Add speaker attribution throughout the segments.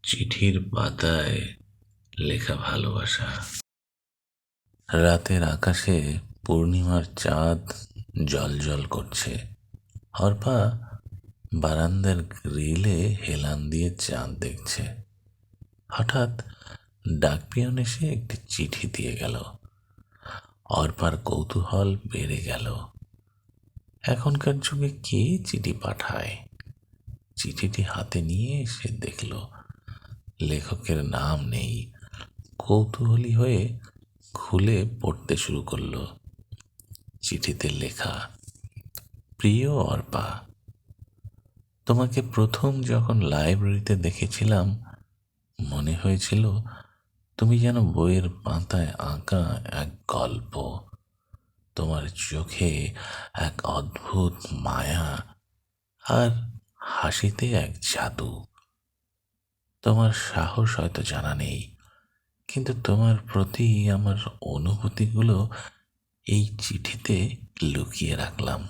Speaker 1: চিঠির পাতায় লেখা ভালোবাসা। রাতের আকাশে পূর্ণিমার চাঁদ জ্বলজ্বল করছে। অর্পা বারান্দার গ্রিলে হেলান দিয়ে চাঁদ দেখছে। হঠাৎ ডাকপিয়ন এসে একটি চিঠি দিয়ে গেল। অর্পার কৌতূহল বেড়ে গেল। এখনকার যুগে কে চিঠি পাঠায়? চিঠিটি হাতে নিয়ে সে দেখল লেখকের নাম নেই। কৌতূহলী হয়ে খুলে পড়তে শুরু করলো। চিঠিতে লেখা, প্রিয় অর্পা, তোমাকে প্রথম যখন লাইব্রেরিতে দেখেছিলাম মনে হয়েছিল তুমি যেন বইয়ের পাতায় আঁকা এক গল্প। তোমার চোখে এক অদ্ভুত মায়া আর হাসিতে এক জাদু। তোমার সাহস হয়তো জানা নেই, কিন্তু তোমার প্রতি আমার অনুভূতিগুলো এই চিঠিতে লুকিয়ে রাখলাম।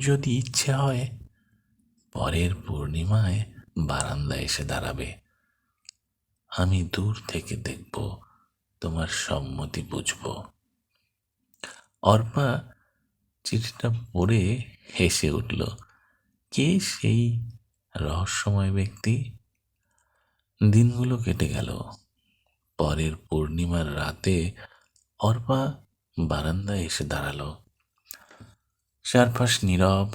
Speaker 1: যদি ইচ্ছে হয় পরের পূর্ণিমায় বারান্দায় এসে দাঁড়াবে। আমি দূর থেকে দেখব, তোমার সম্মতি বুঝব। অর্পা চিঠিটা পড়ে হেসে উঠল। কে সেই রহস্যময় ব্যক্তি? দিনগুলো কেটে গেল। পরের পূর্ণিমার রাতে অর্পা বারান্দায় এসে দাঁড়ালো। চারপাশ নীরব।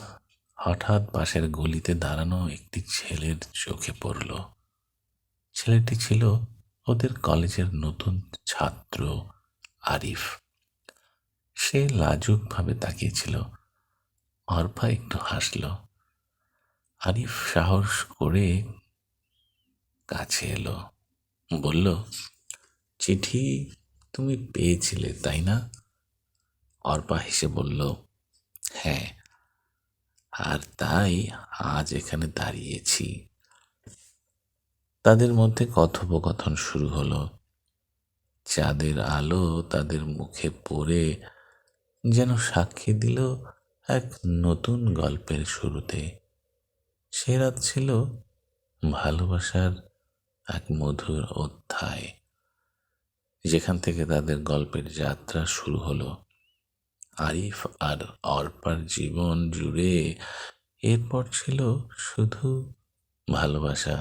Speaker 1: হঠাৎ পাশের গলিতে দাঁড়ানো একটি ছেলের চোখে পড়ল। ছেলেটি ছিল ওদের কলেজের নতুন ছাত্র আরিফ। সে লাজুকভাবে তাকিয়েছিল। অর্পা একটু হাসল। আরিফ সাহস করে কাছে এলো, বলল, চিঠি তুমি পেয়েছিলে তাই না? অর্পা হেসে বলল, হ্যাঁ, আর তাই আজ এখানে দাঁড়িয়েছি। তাদের মধ্যে কথোপকথন শুরু হলো। চাঁদের আলো তাদের মুখে পড়ে যেন সাক্ষী দিল এক নতুন গল্পের শুরুতে। সে রাত ছিল ভালোবাসার এক মধুর অধ্যায়, যেখান থেকে তাদের গল্পের যাত্রা শুরু হলো। আরিফ আর অর্পার জীবন জুড়ে এরপর ছিল শুধু ভালোবাসা,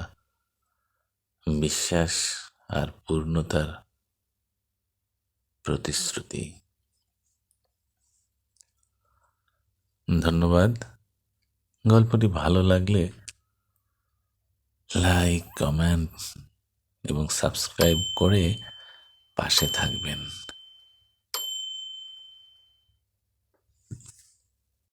Speaker 1: বিশ্বাস আর পূর্ণতার প্রতিশ্রুতি। ধন্যবাদ। গল্পটি ভালো লাগলে লাইক, কমেন্ট এবং সাবস্ক্রাইব করে পাশে থাকবেন।